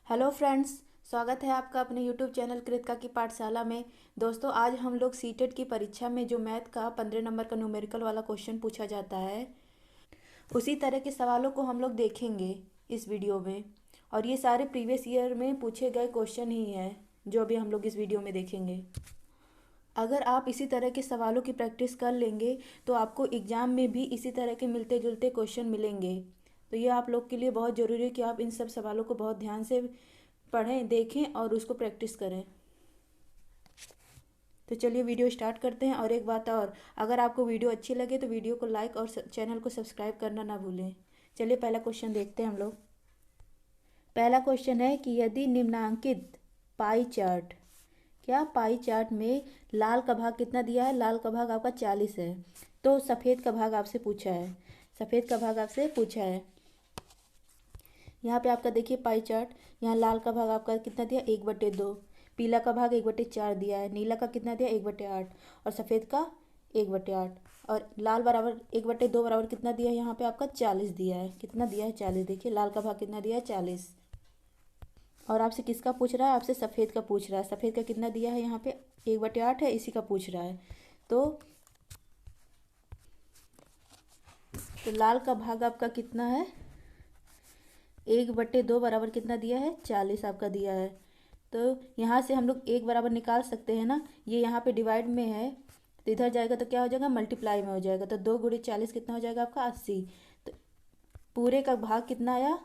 Hello friends. स्वागत है आपका अपने यूट्यूब चैनल कृतिका की पाठशाला में। दोस्तों, आज हम लोग सीटेट की परीक्षा में जो मैथ का 15 नंबर का न्यूमेरिकल वाला क्वेश्चन पूछा जाता है, उसी तरह के सवालों को हम लोग देखेंगे इस वीडियो में। और ये सारे प्रीवियस ईयर में पूछे गए क्वेश्चन ही हैं जो अभी हम लोग इस वीडियो में देखेंगे। अगर आप इसी तरह के सवालों की प्रैक्टिस कर लेंगे तो आपको एग्ज़ाम में भी इसी तरह के मिलते जुलते क्वेश्चन मिलेंगे। तो ये आप लोग के लिए बहुत ज़रूरी है कि आप इन सब सवालों को बहुत ध्यान से पढ़ें, देखें और उसको प्रैक्टिस करें। तो चलिए वीडियो स्टार्ट करते हैं। और एक बात और, अगर आपको वीडियो अच्छी लगे तो वीडियो को लाइक और चैनल को सब्सक्राइब करना ना भूलें। चलिए पहला क्वेश्चन देखते हैं हम लोग। पहला क्वेश्चन है कि यदि निम्नांकित पाई चार्ट, क्या पाई चार्ट में लाल का भाग कितना दिया है? लाल का भाग आपका 40 है। तो सफ़ेद का भाग आपसे पूछा है, सफ़ेद का भाग आपसे पूछा है। यहाँ पे आपका देखिए पाई चार्ट, यहाँ लाल का भाग आपका कितना दिया? 1/2। पीला का भाग 1/4 दिया है। नीला का कितना दिया? 1/8। और सफ़ेद का 1/8। और लाल बराबर 1/2 बराबर कितना दिया है? यहाँ पे आपका 40 दिया है। कितना दिया है? 40। देखिए लाल का भाग कितना दिया है? 40। और आपसे किसका पूछ रहा है? आपसे सफ़ेद का पूछ रहा है। सफ़ेद का कितना दिया है? यहाँ पे 1/8 है, इसी का पूछ रहा है। तो लाल का भाग आपका कितना है? 1/2 बराबर कितना दिया है? 40 आपका दिया है। तो यहाँ से हम लोग 1 बराबर निकाल सकते हैं ना। ये यहाँ पे डिवाइड में है तो इधर जाएगा तो क्या हो जाएगा? मल्टीप्लाई में हो जाएगा। तो 2 × 40 कितना हो जाएगा आपका? 80। तो पूरे का भाग कितना आया?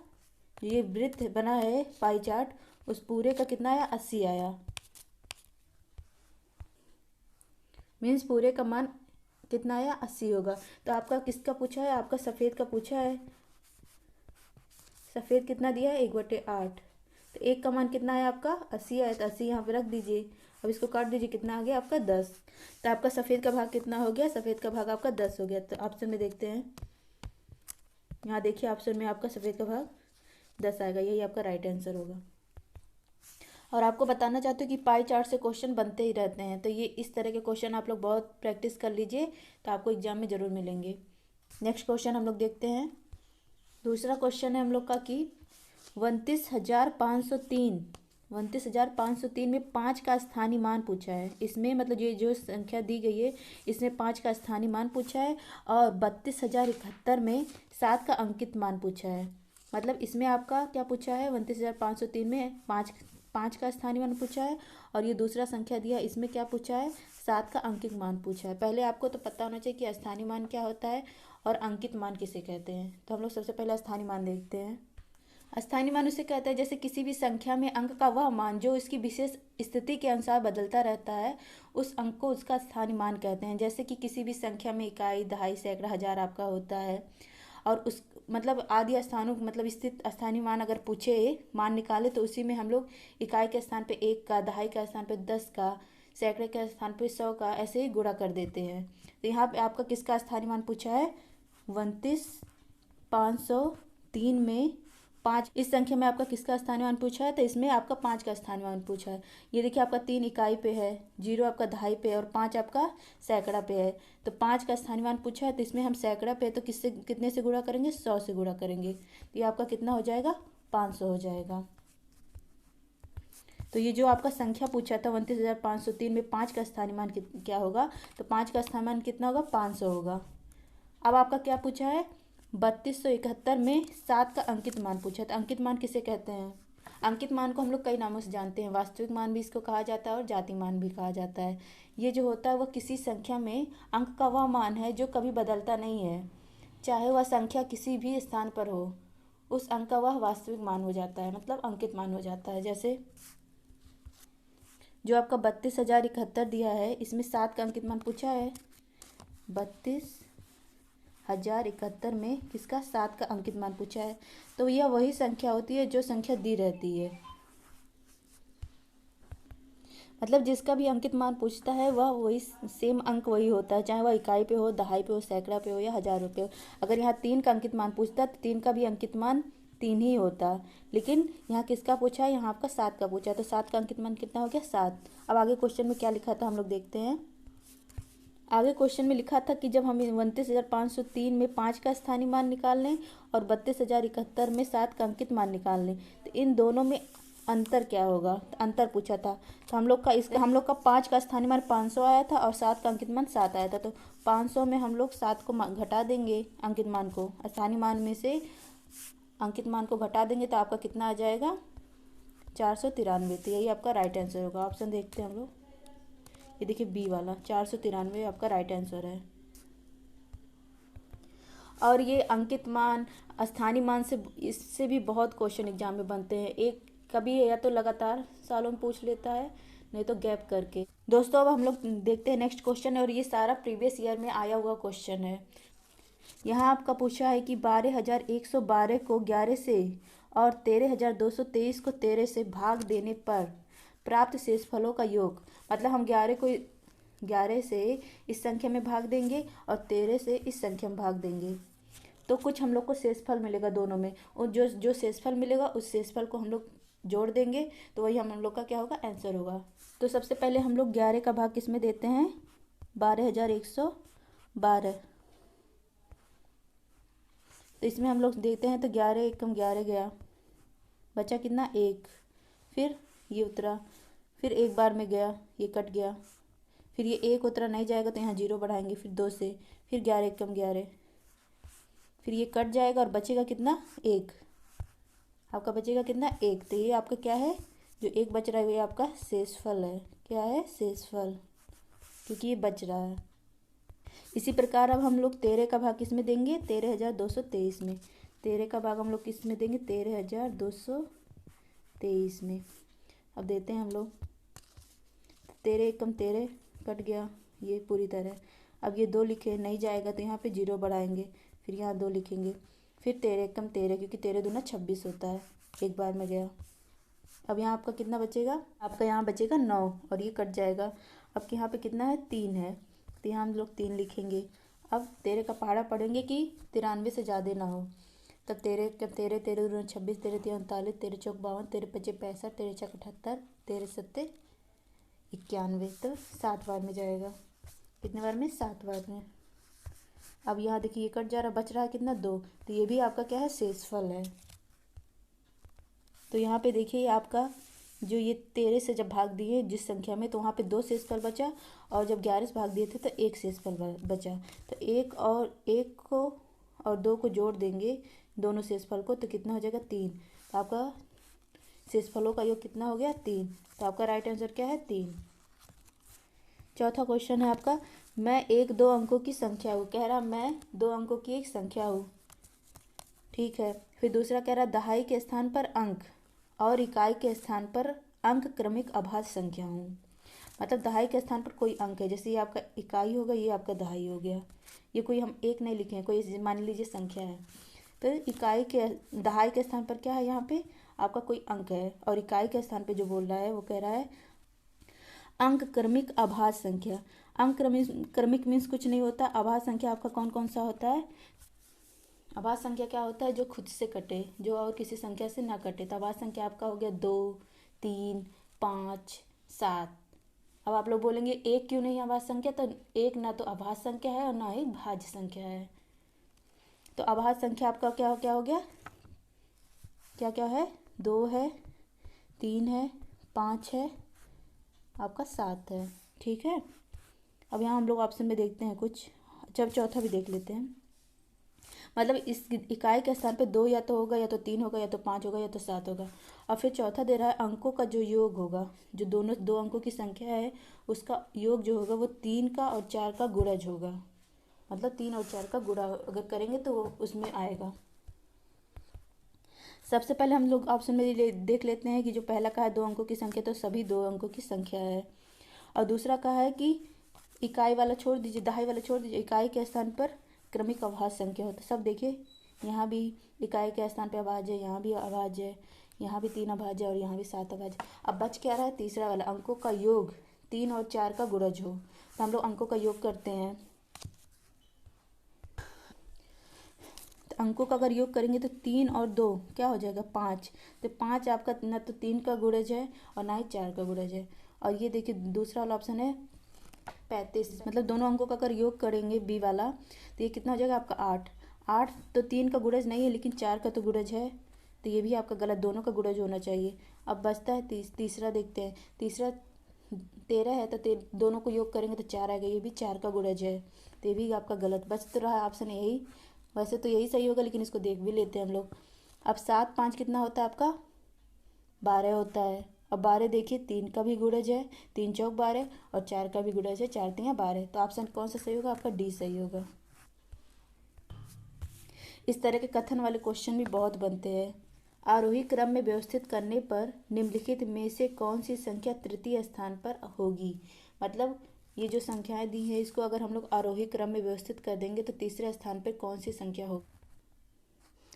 ये वृत्त बना है पाई चार्ट, उस पूरे का कितना आया? 80 आया। मीन्स पूरे का मान कितना आया? 80 होगा। तो आपका किसका पूछा है? आपका सफ़ेद का पूछा है। सफ़ेद कितना दिया है? 1/8। तो एक का मान कितना है आपका? 80 आया। तो 80 यहाँ पे रख दीजिए। अब इसको काट दीजिए, कितना आ गया आपका? 10। तो आपका सफ़ेद का भाग कितना हो गया? सफ़ेद का भाग आपका 10 हो गया। तो ऑप्शन में देखते हैं, यहाँ देखिए ऑप्शन में आपका सफ़ेद का भाग 10 आएगा। यही आपका राइट आंसर होगा। और आपको बताना चाहते हो कि पाई चार्ट से क्वेश्चन बनते ही रहते हैं, तो ये इस तरह के क्वेश्चन आप लोग बहुत प्रैक्टिस कर लीजिए, तो आपको एग्जाम में ज़रूर मिलेंगे। नेक्स्ट क्वेश्चन हम लोग देखते हैं। दूसरा क्वेश्चन है हम लोग का कि 29,503 29,503 में 5 का स्थानीय मान पूछा है। इसमें मतलब ये जो संख्या दी गई है, इसमें 5 का स्थानीय मान पूछा है। और 32,071 में 7 का अंकित मान पूछा है। मतलब इसमें आपका क्या पूछा है? 29,503 में पाँच का स्थानीय मान पूछा है। और ये दूसरा संख्या दिया, इसमें क्या पूछा है? 7 का अंकित मान पूछा है। पहले आपको तो पता होना चाहिए कि स्थानीय मान क्या होता है और अंकित मान किसे कहते हैं। तो हम लोग सबसे पहले स्थानीय मान देखते हैं। स्थानीय मान उसे कहता है जैसे किसी भी संख्या में अंक का वह मान जो इसकी विशेष स्थिति के अनुसार बदलता रहता है, उस अंक को उसका स्थानीय मान कहते हैं। जैसे कि किसी भी संख्या में इकाई, दहाई, सैकड़ा, हजार आपका होता है। और उस मतलब आदि स्थानों मतलब स्थित स्थानीय मान अगर पूछे, मान निकाले, तो उसी में हम लोग इकाई के स्थान पे 1 का, दहाई के स्थान पे 10 का, सैकड़े के स्थान पे 100 का, ऐसे ही गुणा कर देते हैं। तो यहाँ पे आपका किसका स्थानीय मान पूछा है? 29,503 में 5, इस संख्या में आपका किसका स्थानीय मान पूछा है? तो इसमें आपका 5 का स्थानीय मान पूछा है। ये देखिए आपका 3 इकाई पे है, 0 आपका दहाई पे है और 5 आपका सैकड़ा पे है। तो 5 का स्थानीय मान पूछा है, तो इसमें हम सैकड़ा पे तो किससे कितने से गुणा करेंगे? 100 से गुणा करेंगे। तो ये आपका कितना हो जाएगा? 500 हो जाएगा। तो ये जो आपका संख्या पूछा था 29,503 में 5 का स्थानीय मान क्या होगा? तो 5 का स्थानीय मान कितना होगा? 500 होगा। अब आपका क्या पूछा है? 3271 में 7 का अंकित मान पूछा। तो अंकित मान किसे कहते हैं? अंकित मान को हम लोग कई नामों से जानते हैं। वास्तविक मान भी इसको कहा जाता है और जाति मान भी कहा जाता है। ये जो होता है वह किसी संख्या में अंक का वह मान है जो कभी बदलता नहीं है, चाहे वह संख्या किसी भी स्थान पर हो। उस अंक का वह वास्तविक मान हो जाता है, मतलब अंकित मान हो जाता है। जैसे जो आपका 32,071 दिया है, इसमें 7 का अंकित मान पूछा है। 32,071 में किसका? 7 का अंकित मान पूछा है। तो यह वही संख्या होती है जो संख्या दी रहती है। मतलब जिसका भी अंकित मान पूछता है वह वही सेम अंक वही होता है, चाहे वह इकाई पे हो, दहाई पे हो, सैकड़ा पे हो या हजार रुपये हो। अगर यहाँ 3 का अंकित मान पूछता तो 3 का भी अंकित मान 3 ही होता। लेकिन यहाँ किसका पूछा है? यहाँ आपका 7 का पूछा है। तो 7 का अंकित मान कितना हो गया? 7। अब आगे क्वेश्चन में क्या लिखा था हम लोग देखते हैं। आगे क्वेश्चन में लिखा था कि जब हम 29,503 में 5 का स्थानीय मान निकाल लें और 32,071 में 7 का अंकित मान निकाल लें, तो इन दोनों में अंतर क्या होगा, तो अंतर पूछा था। तो हम लोग का 5 का स्थानीय मान 500 आया था और 7 का अंकित मान 7 आया था। तो 500 में हम लोग 7 को घटा देंगे, अंकित मान को स्थानीय मान में से अंकित मान को घटा देंगे तो आपका कितना आ जाएगा 493। तो यही आपका राइट आंसर होगा। ऑप्शन देखते हैं हम लोग, ये देखिए बी वाला 493 आपका राइट आंसर है। और ये अंकित मान स्थानीय मान से इससे भी बहुत क्वेश्चन एग्जाम में बनते हैं। एक कभी या तो लगातार सालों में पूछ लेता है, नहीं तो गैप करके। दोस्तों अब हम लोग देखते हैं नेक्स्ट क्वेश्चन है, और ये सारा प्रीवियस ईयर में आया हुआ क्वेश्चन है। यहाँ आपका पूछा है कि 12,112 को 11 से और 13,223 को 13 से भाग देने पर प्राप्त शेषफलों का योग। मतलब हम 11 से इस संख्या में भाग देंगे और 13 से इस संख्या में भाग देंगे, तो कुछ हम लोग को शेषफल मिलेगा दोनों में, और जो शेषफल मिलेगा उस शेषफल को हम लोग जोड़ देंगे, तो वही हम लोग का क्या होगा आंसर होगा। तो सबसे पहले हम लोग 11 का भाग किस में देते हैं, 12,112। तो इसमें हम लोग देखते हैं तो 11 एकम 11 गया, बचा कितना 1, फिर ये उतरा, फिर एक बार में गया, ये कट गया, फिर ये 1 उतरा नहीं जाएगा तो यहाँ 0 बढ़ाएंगे, फिर 2 से, फिर 11 एकम 11, फिर ये कट जाएगा और बचेगा कितना 1, आपका बचेगा कितना 1। तो ये आपका क्या है, जो 1 बच रहा है ये आपका शेषफल है। क्या है, शेषफल, क्योंकि ये बच रहा है। इसी प्रकार अब हम लोग 13 का भाग किस में देंगे, 13,223 में। 13 का भाग हम लोग किस में देंगे, 13,223 में। अब देते हैं हम लोग, 13 एकम 13 कट गया ये पूरी तरह। अब ये 2 लिखे नहीं जाएगा तो यहाँ पे 0 बढ़ाएंगे, फिर यहाँ 2 लिखेंगे, फिर 13 एकम 13, क्योंकि 13 दूना 26 होता है, एक बार में गया। अब यहाँ आपका कितना बचेगा, आपका यहाँ बचेगा 9 और ये कट जाएगा। अब यहाँ पे कितना है, 3 है, तो यहाँ हम लोग 3 लिखेंगे। अब 13 का पहाड़ा पढ़ेंगे कि 93 से ज़्यादा ना हो, तब 13 का 13, 13 दूना 26, 13 3 39, 13 चौक 52, 13 पचे 65, 13 छक 78, 13 सत्ते 91। तो 7 बार में जाएगा, कितने बार में, 7 बार में। अब यहाँ देखिए ये कट जा रहा, बच रहा है कितना 2, तो ये भी आपका क्या है, शेषफल है। तो यहाँ पे देखिए आपका जो ये 13 से जब भाग दिए जिस संख्या में, तो वहाँ पे 2 शेषफल बचा, और जब 11 से भाग दिए थे तो 1 शेषफल बचा। तो 1 को और 2 को जोड़ देंगे दोनों शेषफल को, तो कितना हो जाएगा 3। तो आपका शेषफलों का योग कितना हो गया, 3। तो आपका राइट आंसर क्या है, 3। चौथा क्वेश्चन है आपका, मैं एक 2 अंकों की संख्या हूँ। कह रहा मैं 2 अंकों की एक संख्या हूँ, ठीक है। फिर दूसरा कह रहा दहाई के स्थान पर अंक और इकाई के स्थान पर अंक क्रमिक अभाज्य संख्या हूँ। मतलब दहाई के स्थान पर कोई अंक है, जैसे ये आपका इकाई होगा, ये आपका दहाई हो गया। ये कोई हम एक नहीं लिखे हैं, कोई मान लीजिए संख्या है, तो इकाई के दहाई के स्थान पर क्या है, यहाँ पे आपका कोई अंक है, और इकाई के स्थान पे जो बोल रहा है वो कह रहा है अंक क्रमिक अभाज्य संख्या। अंक क्रमिक मीन्स कुछ नहीं होता। अभाज्य संख्या आपका कौन कौन सा होता है, अभाज्य संख्या क्या होता है, जो खुद से कटे, जो और किसी संख्या से ना कटे। तो अभाज्य संख्या आपका हो गया 2, 3, 5, 7। अब आप लोग बोलेंगे एक क्यों नहीं अभाज्य संख्या, तो एक ना तो अभाज्य संख्या है और ना ही भाज्य संख्या है। तो अभाज्य संख्या आपका क्या क्या हो गया, क्या क्या है, 2 है, 3 है, 5 है, आपका 7 है, ठीक है। अब यहाँ हम लोग ऑप्शन में देखते हैं कुछ, जब चौथा भी देख लेते हैं। मतलब इस इकाई के स्थान पे 2 या तो होगा, या तो 3 होगा, या तो 5 होगा, या तो 7 होगा। और फिर चौथा दे रहा है अंकों का जो योग होगा, जो दोनों 2 अंकों की संख्या है उसका योग जो होगा वो 3 का और 4 का गुणज होगा। मतलब 3 और 4 का गुणा अगर करेंगे तो वो उसमें आएगा। सबसे पहले हम लोग ऑप्शन में देख लेते हैं कि जो पहला का है 2 अंकों की संख्या, तो सभी 2 अंकों की संख्या है। और दूसरा का है कि इकाई वाला छोड़ दीजिए, दहाई वाला छोड़ दीजिए, इकाई के स्थान पर क्रमिक अभाज्य संख्या होता है। सब देखिए, यहाँ भी इकाई के स्थान पे अभाज्य है, यहाँ भी अभाज्य है, यहाँ भी 3 अभाज्य है और यहाँ भी 7 अभाज्य। अब बच क्या रहा है, तीसरा वाला अंकों का योग 3 और 4 का गुणज हो। तो हम लोग अंकों का योग करते हैं, तो अंकों का अगर योग करेंगे तो 3 और 2 क्या हो जाएगा, 5। तो 5 आपका ना तो 3 का गुणज है और ना ही 4 का गुणज है। और ये देखिए दूसरा वाला ऑप्शन है 35। मतलब दोनों अंकों का अगर योग करेंगे बी वाला, तो ये कितना हो जाएगा आपका 8। 8 तो 3 का गुणज नहीं है, लेकिन 4 का तो गुणज है, तो ये भी आपका गलत, दोनों का गुणज होना चाहिए। अब बचता है तीसरा देखते हैं। तीसरा 13 है तो दोनों को योग करेंगे तो 4 आएगा, ये भी 4 का गुणज है, तो ये भी आपका गलत। बच तो रहा ऑप्शन यही, वैसे तो यही सही होगा लेकिन इसको देख भी लेते हैं हम लोग। अब 7 5 कितना होता है आपका, 12 होता है। अब 12 देखिए 3 का भी गुणज है, 3 चौक 12, और 4 का भी गुणज है, 4 3 12, तो ऑप्शन कौन सा सही होगा आपका, डी सही होगा। इस तरह के कथन वाले क्वेश्चन भी बहुत बनते हैं। आरोही क्रम में व्यवस्थित करने पर निम्नलिखित में से कौन सी संख्या तृतीय स्थान पर होगी। मतलब ये जो संख्याएं दी हैं इसको अगर हम लोग आरोही क्रम में व्यवस्थित कर देंगे तो तीसरे स्थान पर कौन सी संख्या होगी।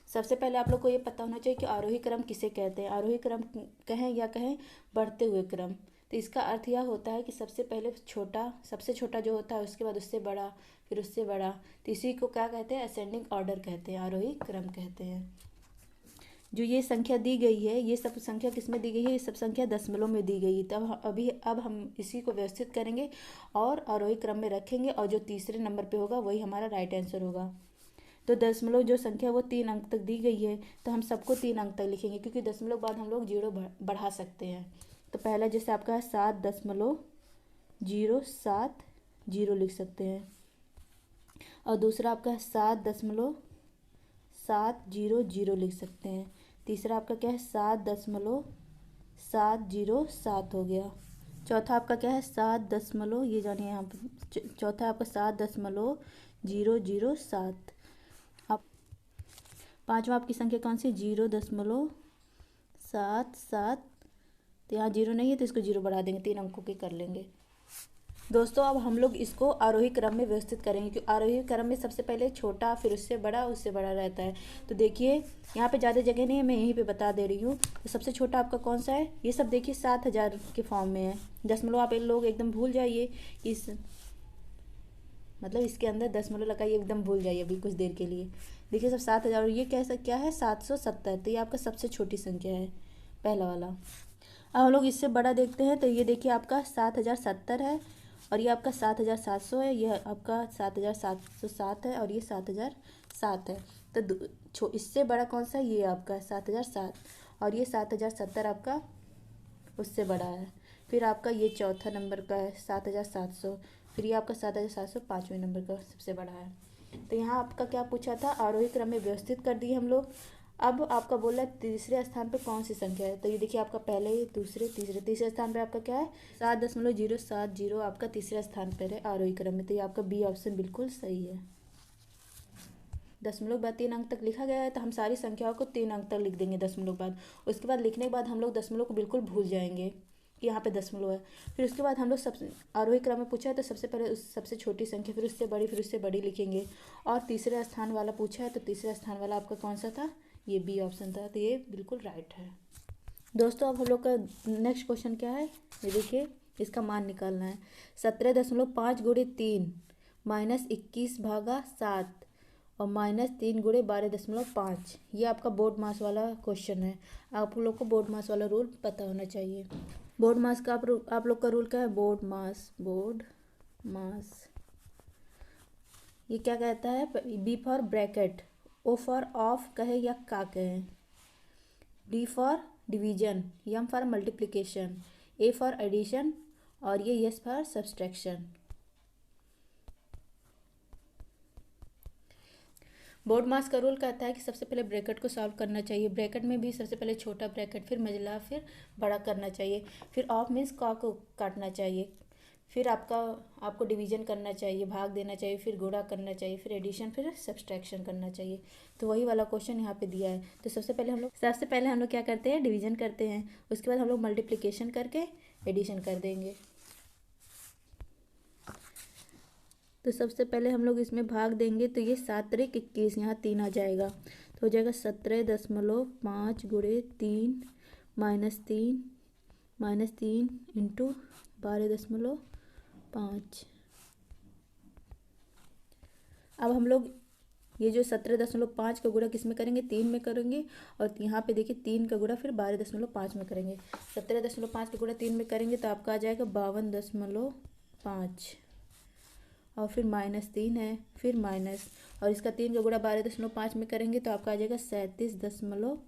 सबसे पहले आप लोग को ये पता होना चाहिए कि आरोही क्रम किसे कहते हैं। आरोही क्रम कहें या कहें बढ़ते हुए क्रम, तो इसका अर्थ यह होता है कि सबसे पहले छोटा, सबसे छोटा जो होता है उसके बाद उससे बड़ा, फिर उससे बड़ा, तो इसी को क्या कहते हैं, असेंडिंग ऑर्डर कहते हैं, आरोही क्रम कहते हैं। जो ये संख्या दी गई है, ये सब संख्या किस में दी गई है, ये सब संख्या दशमलव में दी गई है। तब अब हम इसी को व्यवस्थित करेंगे और आरोही क्रम में रखेंगे, और जो तीसरे नंबर पे होगा वही हमारा राइट आंसर होगा। तो दशमलव जो संख्या वो 3 अंक तक दी गई है, तो हम सबको 3 अंक तक लिखेंगे, क्योंकि दशमलव बाद हम लोग जीरो बढ़ा सकते हैं। तो पहला जैसे आपका है 7.07 लिख सकते हैं, और दूसरा आपका है 7.700 लिख सकते हैं। तीसरा आपका क्या है 7.707 हो गया। चौथा आपका क्या है 7 ये जानिए यहाँ पर, चौथा आपका 7.007। आप पांचवा आपकी संख्या कौन सी, 0.77, तो यहाँ 0 नहीं है तो इसको 0 बढ़ा देंगे, 3 अंकों के कर लेंगे। दोस्तों अब हम लोग इसको आरोही क्रम में व्यवस्थित करेंगे, क्योंकि आरोही क्रम में सबसे पहले छोटा, फिर उससे बड़ा रहता है। तो देखिए यहाँ पे ज़्यादा जगह नहीं है, मैं यहीं पे बता दे रही हूँ। तो सबसे छोटा आपका कौन सा है, ये सब देखिए 7000 के फॉर्म में है। दशमलव आप लोग एकदम भूल जाइए, इस मतलब इसके अंदर दशमलव लगाइए, एकदम भूल जाइए अभी कुछ देर के लिए। देखिए सब 7000, और ये कैसा क्या है 770, तो ये आपका सबसे छोटी संख्या है, पहला वाला। अब हम लोग इससे बड़ा देखते हैं, तो ये देखिए आपका 7070 है, और ये आपका 7700 है, ये आपका 7707 है, और ये 7007 है। तो इससे बड़ा कौन सा, ये आपका 7007, और ये 7070 आपका उससे बड़ा है। फिर आपका ये चौथा नंबर का है 7700, फिर ये आपका 7700 पाँचवें नंबर का सबसे बड़ा है। तो यहाँ आपका क्या पूछा था, आरोही क्रम में व्यवस्थित कर दिए हम लोग। अब आपका बोला तीसरे स्थान पे कौन सी संख्या है, तो ये देखिए आपका पहले दूसरे तीसरे स्थान पे आपका क्या है 7.070 आपका तीसरे स्थान पर है आरोही क्रम में, तो ये आपका बी ऑप्शन बिल्कुल सही है। दशमलव बाद 3 अंक तक लिखा गया है, तो हम सारी संख्याओं को 3 अंक तक लिख देंगे दशमलव बाद। उसके बाद लिखने के बाद हम लोग दशमलव को बिल्कुल भूल जाएंगे कि यहाँ पे दशमलव है। फिर उसके बाद हम लोग सब आरोही क्रम में पूछा है तो सबसे पहले उस सबसे छोटी संख्या, फिर उससे बड़ी लिखेंगे। और तीसरे स्थान वाला पूछा है तो तीसरा स्थान वाला आपका कौन सा था, ये बी ऑप्शन था, तो ये बिल्कुल राइट है। दोस्तों अब हम लोग का नेक्स्ट क्वेश्चन क्या है, ये देखिए इसका मान निकालना है। 17.5 गुणे 3 -21/7 और -3 गुणे 12.5, ये आपका बोर्ड मास वाला क्वेश्चन है। आप लोग को बोर्ड मास वाला रूल पता होना चाहिए। बोर्ड मास का आप लोग का रूल क्या है, बोर्ड मास ये क्या कहता है, B for bracket, O for of कहे या का कहे, D for division, M for multiplication, A for addition, और ये S for subtraction. BODMAS का रूल कहता है कि सबसे पहले ब्रैकेट को सॉल्व करना चाहिए, ब्रैकेट में भी सबसे पहले छोटा ब्रैकेट, फिर मझला, फिर बड़ा करना चाहिए, फिर ऑफ मीन्स का को काटना चाहिए, फिर आपको डिवीजन करना चाहिए, भाग देना चाहिए, फिर गुणा करना चाहिए, फिर एडिशन, फिर सब्सट्रैक्शन करना चाहिए। तो वही वाला क्वेश्चन यहाँ पे दिया है। तो सबसे पहले हम लोग क्या करते हैं, डिवीजन करते हैं, उसके बाद हम लोग मल्टीप्लिकेशन करके एडिशन कर देंगे। तो सबसे पहले हम लोग इसमें भाग देंगे, तो ये 7 त्रिक 21, यहाँ 3 आ जाएगा, तो हो जाएगा 17.5 गुणे 3 -3 इंटू 12.5। अब हम लोग ये जो 17.5 का गुणा किस में करेंगे, 3 में करेंगे, और यहाँ पे देखिए 3 का गुणा फिर 12.5 में करेंगे। 17.5 का गुणा 3 में करेंगे तो आपका आ जाएगा 52.5, और फिर -3 है, फिर माइनस, और इसका 3 का गुणा 12.5 में करेंगे तो आपका आ जाएगा 37.5।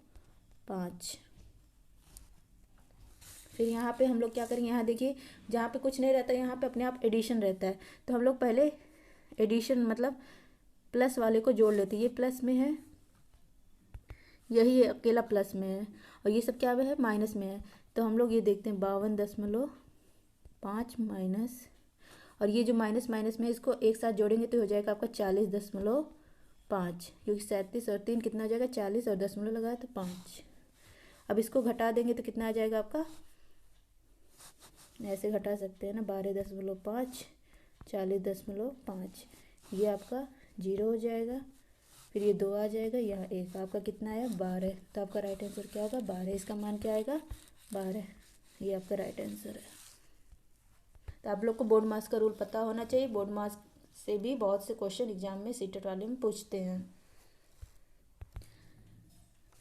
5। फिर यहाँ पे हम लोग क्या करेंगे, यहाँ देखिए जहाँ पे कुछ नहीं रहता है यहाँ पे अपने आप एडिशन रहता है, तो हम लोग पहले एडिशन मतलब प्लस वाले को जोड़ लेते हैं। ये प्लस में है, यही अकेला प्लस में है, और ये सब क्या है माइनस में है। तो हम लोग ये देखते हैं 52.5 माइनस, और ये जो माइनस माइनस में है इसको एक साथ जोड़ेंगे तो हो जाएगा आपका 40.5, क्योंकि 37 और 3 कितना हो जाएगा 40, और दशमलव लगाया तो 5। अब इसको घटा देंगे तो कितना आ जाएगा आपका, ऐसे घटा सकते हैं ना, 12.5 40.5, ये आपका 0 हो जाएगा। फिर ये 2 आ जाएगा, यहाँ 1, आपका कितना आया 12। तो आपका राइट आंसर क्या होगा 12, इसका मान क्या आएगा 12, ये आपका राइट आंसर है। तो आप लोग को बोर्ड मार्क्स का रूल पता होना चाहिए, बोर्ड मार्क्स से भी बहुत से क्वेश्चन एग्जाम में सीटेट वाले में पूछते हैं।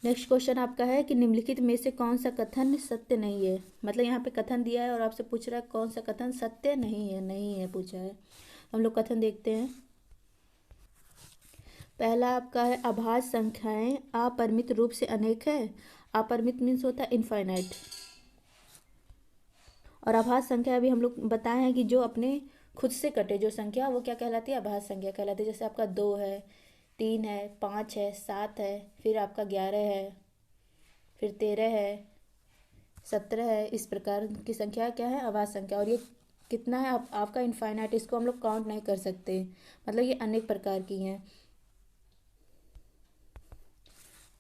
नेक्स्ट क्वेश्चन आपका है कि निम्नलिखित में से कौन सा कथन सत्य नहीं है। मतलब यहाँ पे कथन दिया है और आपसे पूछ रहा है कौन सा कथन सत्य नहीं है, नहीं है पूछा है। हम लोग कथन देखते हैं। पहला आपका है अभाज्य संख्याएं अपरिमित रूप से अनेक है। अपरिमित मीन्स होता है इनफाइनाइट, और अभाज्य संख्या भी हम लोग बताए हैं कि जो अपने खुद से कटे जो संख्या वो क्या कहलाती है, अभाज्य संख्या कहलाती है। जैसे आपका 2 है, 3 है, 5 है, 7 है, फिर आपका 11 है, फिर 13 है, 17 है। इस प्रकार की संख्या क्या है अभाज्य संख्या। और ये कितना है आपका इनफाइनाइट, इसको हम लोग काउंट नहीं कर सकते, मतलब ये अनेक प्रकार की हैं,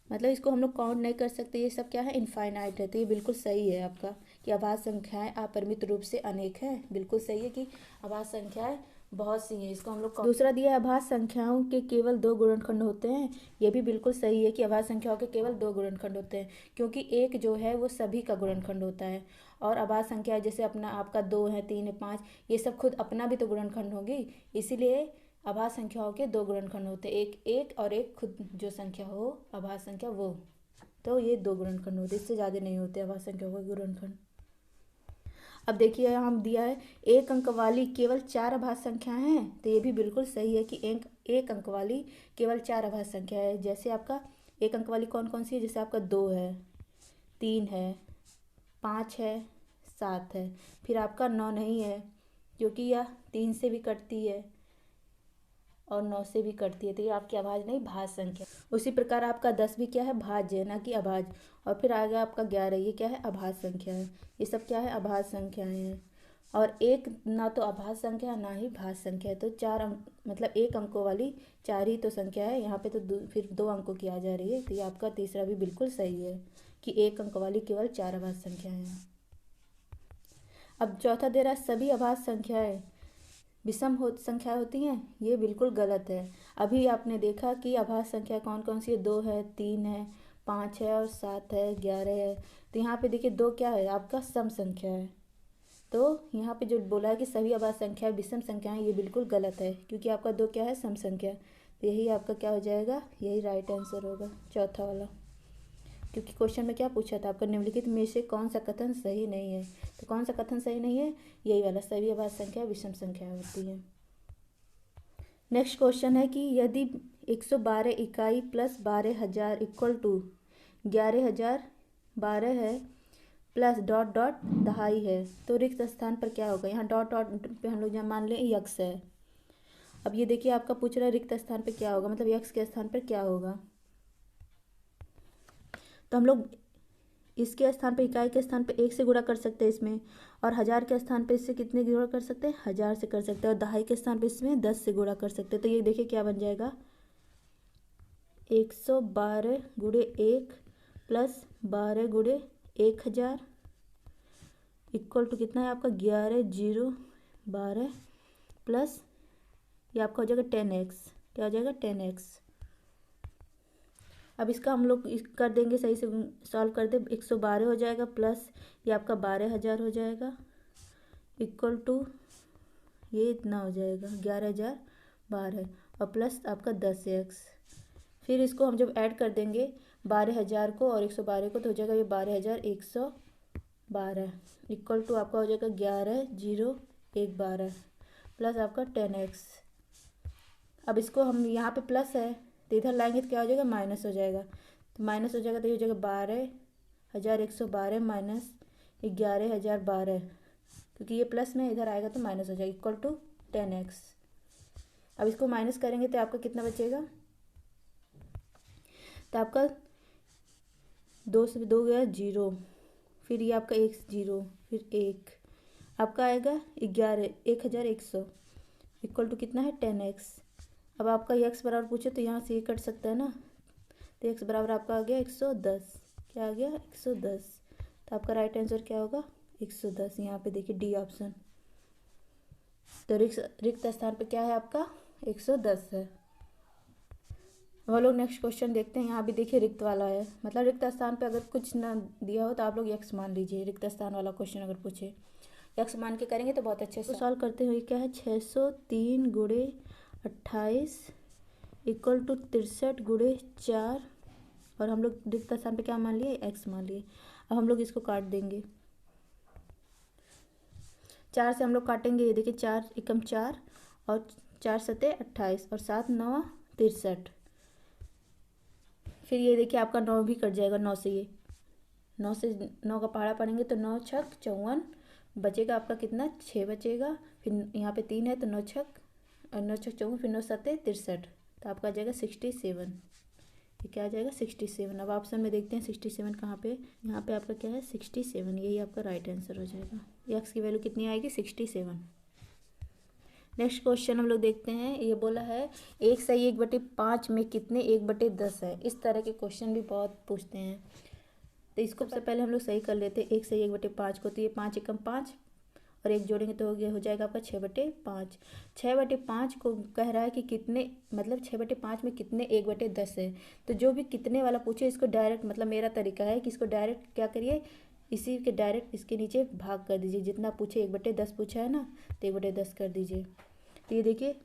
मतलब इसको हम लोग काउंट नहीं कर सकते। ये सब क्या है इनफाइनाइट है। तो ये बिल्कुल सही है आपका कि अभाज्य संख्याएं अपरिमित रूप से अनेक है, बिल्कुल सही है कि अभाज्य संख्याएं बहुत सी हैं, इसको हम लोग। दूसरा दिया है अभाज्य संख्याओं के केवल 2 गुणनखंड होते हैं। ये भी बिल्कुल सही है कि अभाज्य संख्याओं के केवल 2 गुणनखंड होते हैं, क्योंकि एक जो है वो सभी का गुणनखंड होता है, और अभाज्य संख्या जैसे अपना आपका 2 है, 3 है, 5, ये सब खुद अपना भी तो गुणनखंड होगी। इसीलिए अभाज्य संख्याओं के 2 गुणनखंड होते हैं, एक एक और एक खुद जो संख्या हो अभाज्य संख्या वो, तो ये 2 गुणनखंड होते, इससे ज़्यादा नहीं होते अभाज्य संख्याओं के गुणनखंड। अब देखिए यहाँ हम दिया है एक अंक वाली केवल 4 अभाज्य संख्या हैं, तो ये भी बिल्कुल सही है कि एक अंक वाली केवल 4 अभाज्य संख्या है। जैसे आपका एक अंक वाली कौन कौन सी है, जैसे आपका 2 है, 3 है, 5 है, 7 है। फिर आपका 9 नहीं है, क्योंकि यह 3 से भी कटती है और 9 से भी कटती है, तो ये आपकी अभाज्य नहीं भाज्य संख्या। उसी प्रकार आपका 10 भी क्या है भाज्य है, ना कि अभाज्य। और फिर आगे आपका 11, ये क्या है अभाज्य संख्या है। ये सब क्या है अभाज्य संख्याएं हैं। और एक ना तो अभाज्य संख्या है ना ही भाज्य संख्या है, तो 4 अंक मतलब 1 अंकों वाली 4 ही तो संख्या है। यहाँ पे तो फिर 2 अंकों की आ जा रही है, तो ये आपका तीसरा भी बिल्कुल सही है कि 1 अंक वाली केवल 4 अभाज्य संख्याएं हैं। अब चौथा दे रहा है सभी अभाज्य संख्याएं विषम संख्या होती हैं, ये बिल्कुल गलत है। अभी आपने देखा कि अभाज्य संख्या कौन कौन सी है, 2 है, 3 है, 5 है और 7 है, 11 है। तो यहाँ पे देखिए 2 क्या है आपका सम संख्या है। तो यहाँ पे जो बोला है कि सभी अभाज्य संख्या विषम संख्या है, ये बिल्कुल गलत है, क्योंकि आपका 2 क्या है सम संख्या। तो यही आपका क्या हो जाएगा, यही राइट आंसर होगा चौथा वाला, क्योंकि क्वेश्चन में क्या पूछा था आपका निम्नलिखित में से कौन सा कथन सही नहीं है। तो कौन सा कथन सही नहीं है, यही वाला सभी अभाज्य संख्या विषम संख्या होती है। नेक्स्ट क्वेश्चन है कि यदि 112 इकाई प्लस 12,000 इक्वल टू 11,012 है प्लस डॉट डॉट दहाई है, तो रिक्त स्थान पर क्या होगा। यहाँ डॉट डॉट पे हम लोग जहाँ मान लें यक्स है। अब ये देखिए आपका पूछ रहा है रिक्त स्थान पे क्या होगा, मतलब यक्स के स्थान पर क्या होगा। तो हम लोग इसके स्थान पे इकाई के स्थान पे 1 से गुणा कर सकते हैं इसमें, और 1000 के स्थान पे इससे कितने गुणा कर सकते हैं 1000 से कर सकते हैं, और दहाई के स्थान पे इसमें 10 से गुणा कर सकते हैं। तो ये देखिए क्या बन जाएगा 112 गुणे 1 प्लस 12 गुणे 1000 इक्वल टू कितना है आपका 11,012 प्लस ये आपका हो जाएगा 10x। क्या हो जाएगा 10x। अब इसका हम लोग कर देंगे सही से सॉल्व कर दे, 112 हो जाएगा प्लस ये आपका 12,000 हो जाएगा इक्वल टू ये इतना हो जाएगा 11,012 और प्लस आपका 10x। फिर इसको हम जब ऐड कर देंगे 12,000 को और 112 को, तो हो जाएगा ये 12,112 इक्वल टू आपका हो जाएगा 11,012 प्लस आपका 10x। अब इसको हम यहाँ पे प्लस है तो इधर लाएंगे तो क्या हो जाएगा माइनस हो जाएगा, तो माइनस हो जाएगा, तो ये हो जाएगा 12,112 माइनस 11,012, क्योंकि ये प्लस में इधर आएगा तो माइनस हो जाएगा, इक्वल टू 10x। अब इसको माइनस करेंगे तो आपका कितना बचेगा, तो आपका 2 से 2 गया 0, फिर ये आपका 1 0, फिर 1, आपका आएगा 11,100 इक्वल टू कितना है 10x। अब आपका ये x बराबर पूछे तो यहाँ से ये कट सकता है ना, तो x बराबर आपका आ गया 110। क्या आ गया 110, तो आपका राइट आंसर क्या होगा 110। यहाँ पे देखिए डी ऑप्शन। तो रिक्त स्थान पे क्या है आपका 110 है। वो लोग नेक्स्ट क्वेश्चन देखते हैं। यहाँ भी देखिए रिक्त वाला है, मतलब रिक्त स्थान पे अगर कुछ ना दिया हो तो आप लोग x मान लीजिए। रिक्त स्थान वाला क्वेश्चन अगर पूछे x मान के करेंगे तो बहुत अच्छे से सॉल्व करते हुए क्या है 603 गुणे 28 इक्वल टू 63 गुणे 4, और हम लोग रिक्त स्थान पे क्या मान लिए x मान लिए। अब हम लोग इसको काट देंगे, 4 से हम लोग काटेंगे, ये देखिए 4 एकम 4 और 4 सते 28 और 7 9 63, फिर ये देखिए आपका 9 भी कट जाएगा, 9 से ये 9 से 9 का पहाड़ा पड़ेंगे तो 9 छक 54 बचेगा आपका कितना 6 बचेगा, फिर यहाँ पे 3 है तो 9 छक और 9 छक 54, फिर 9 सते 63, तो आपका आ जाएगा 67। ये क्या आ जाएगा 67। अब ऑप्शन में देखते हैं 67 कहाँ पे, यहाँ पे आपका क्या है 67, यही आपका राइट आंसर हो जाएगा। एक्स की वैल्यू कितनी आएगी 67। नेक्स्ट क्वेश्चन हम लोग देखते हैं। ये बोला है 1/1/5 में कितने 1/10 है। इस तरह के क्वेश्चन भी बहुत पूछते हैं, तो इसको सबसे पहले हम लोग सही कर लेते हैं 1/1/5 को। तो ये 5 एकम 5 और 1 जोड़ेंगे तो हो जाएगा आपका 6/5। 6/5 को कह रहा है कि कितने, मतलब 6/5 में कितने 1/10 है। तो जो भी कितने वाला पूछे इसको डायरेक्ट, मतलब मेरा तरीका है कि इसको डायरेक्ट क्या करिए, इसी के डायरेक्ट इसके नीचे भाग कर दीजिए। जितना पूछे 1/10 पूछा है ना, तो 1/10 कर दीजिए। तो ये देखिए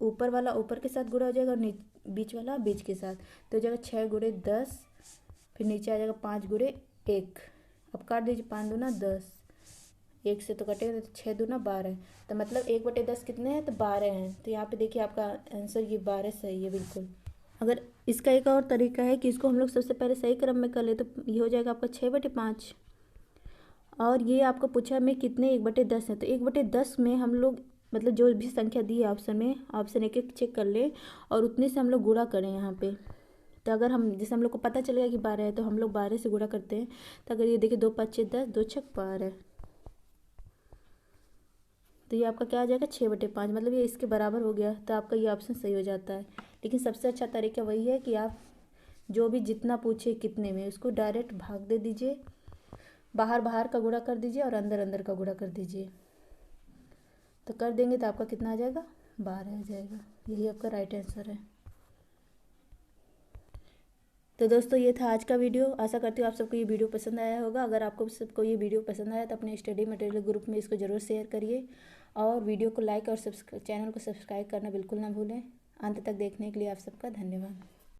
ऊपर वाला ऊपर के साथ गुणा हो जाएगा और बीच वाला बीच के साथ, तो हो जाएगा 6×10, फिर नीचे आ जाएगा 5×1। अब काट दीजिए, 5 दूना 10, 1 से तो कटेगा तो 6 दूना 12, तो मतलब 1/10 कितने हैं तो 12 हैं। तो यहाँ पे देखिए आपका आंसर ये 12 सही है बिल्कुल। अगर इसका एक और तरीका है कि इसको हम लोग सबसे पहले सही क्रम में कर ले, तो ये हो जाएगा आपका 6/5, और ये आपको पूछा में कितने 1/10 है, तो 1/10 में हम लोग मतलब जो भी संख्या दी है ऑप्शन में, ऑप्शन एक एक चेक कर ले और उतने से हम लोग गुणा करें यहाँ पे। तो अगर हम जैसे हम लोग को पता चलेगा कि 12 है तो हम लोग 12 से गुणा करते हैं। तो अगर ये देखिए 2 5 6 10, 2 6 12, तो ये आपका क्या आ जाएगा 6/5, मतलब ये इसके बराबर हो गया, तो आपका ये ऑप्शन सही हो जाता है। लेकिन सबसे अच्छा तरीका वही है कि आप जो भी जितना पूछे कितने में उसको डायरेक्ट भाग दे दीजिए, बाहर बाहर का गुणा कर दीजिए और अंदर अंदर का गुणा कर दीजिए। तो कर देंगे तो आपका कितना आ जाएगा 12 आ जाएगा। यही आपका राइट आंसर है। तो दोस्तों ये था आज का वीडियो। आशा करती हूँ आप सबको ये वीडियो पसंद आया होगा। अगर आपको सबको ये वीडियो पसंद आया तो अपने स्टडी मटेरियल ग्रुप में इसको ज़रूर शेयर करिए, और वीडियो को लाइक और चैनल को सब्सक्राइब करना बिल्कुल ना भूलें। अंत तक देखने के लिए आप सबका धन्यवाद।